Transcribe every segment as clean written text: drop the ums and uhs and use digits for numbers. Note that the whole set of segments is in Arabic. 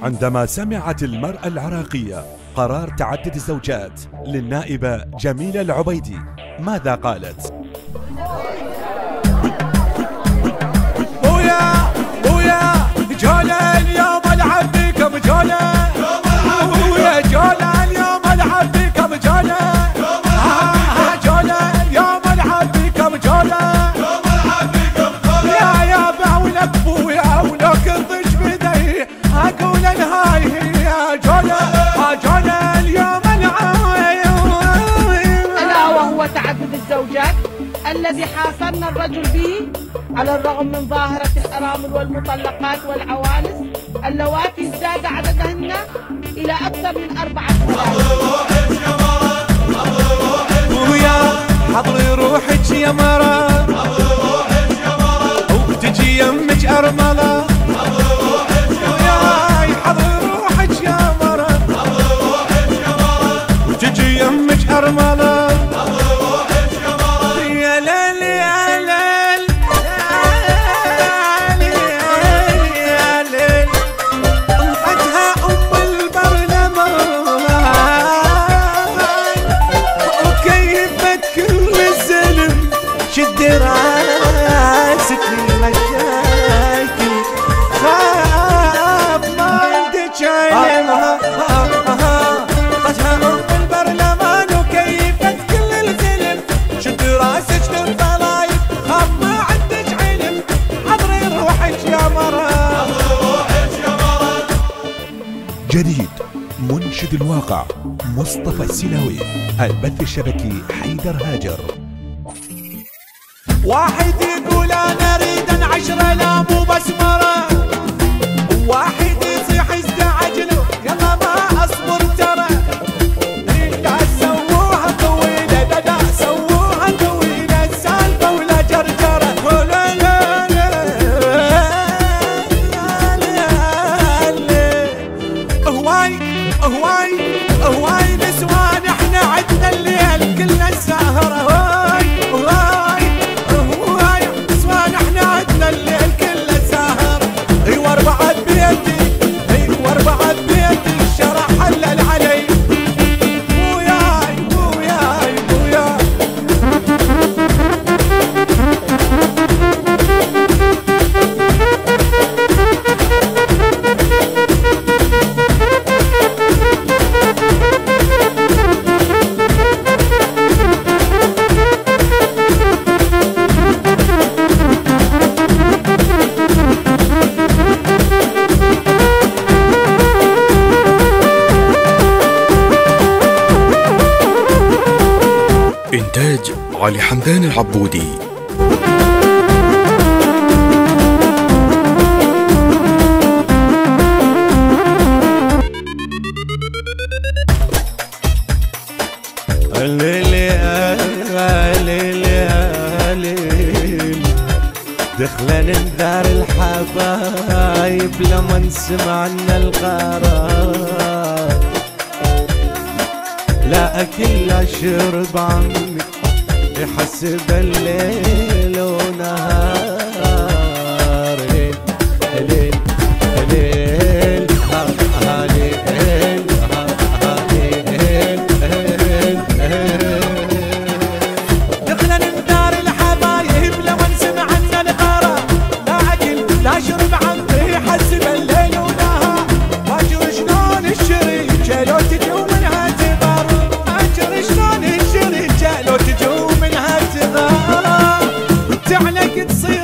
عندما سمعت المرأة العراقية قرار تعدد الزوجات للنائبة جميلة العبيدي ماذا قالت؟ بويا جولة اليوم العب بكم جولة، بويا جولة اليوم العب بكم جولة، جولة اليوم العب بكم جولة، يا بعولك بويا ولك الضج بدي اقول هاي هي جولة، جولة اليوم الا وهو تعدد الزوجات الذي حاصرنا الرجل به على الرغم من ظاهرة الأرامل والمطلقات والعوانس اللواتي ازداد عددهن إلى أكثر من 4 بويا حضري روحك يا مرة وتجي يمك أرملة، وياي حضري روحك يا مرة وتجي يمك أرملة، يا ليل يا ليل يا ليل انقتها أم البرلمان وكيفت كل الزلم شد راسك المشاكل خاف ما عندك علم انقتها أم البرلمان وكيفت كل الزلم شد راسك للضلايل خاف ما عندك علم حضري روحك يا مرة. جديد منشد الواقع مصطفى السلاوي، البث الشبكي حيدر هاجر. واحد يقول انا اريد 10 لا مو بس مرة، واحد يصيح استعجلوا يلا ما اصبر ترى، لا سووها طويلة لا سووها طويلة السالفة ولا جرجرة ولا لا هواي نسوان احنا عدنا الليل كلنا السهرة، هواي نسوان احنا عدنا الليل كلنا السهرة، ايوه اربعة بيتي الشرع حلل علي، بوياي إنتاج علي حمدان العبودي. دخلنا ننذر الحبايب لمن سمعنا القرار، لا أكل لا شرب عمي يحسب الليل ونهار، ليل ليل ليل دخلنا ننذر الحبايب لمن سمعنا القرار، لا أكل لا شرب عمي يحسب الليل ونهار، واجر شلون الشريك لو تجو منها تغار، واجر شلون الشريك لو تجو منها تغار، وانت عليك تصير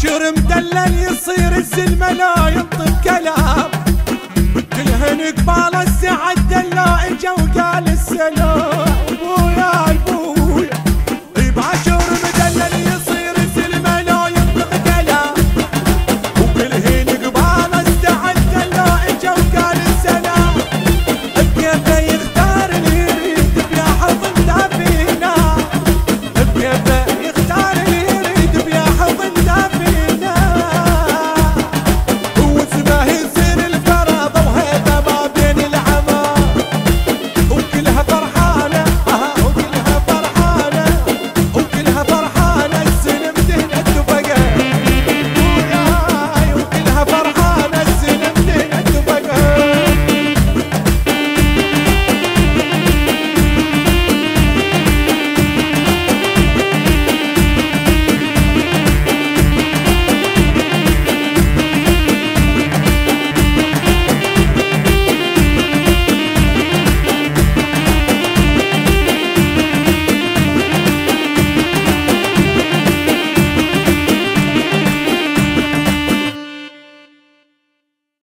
باكر مدلل يصير الزلمه لا ينطق كلام، كلهن قبال السعد دلا اجا وقال السلام.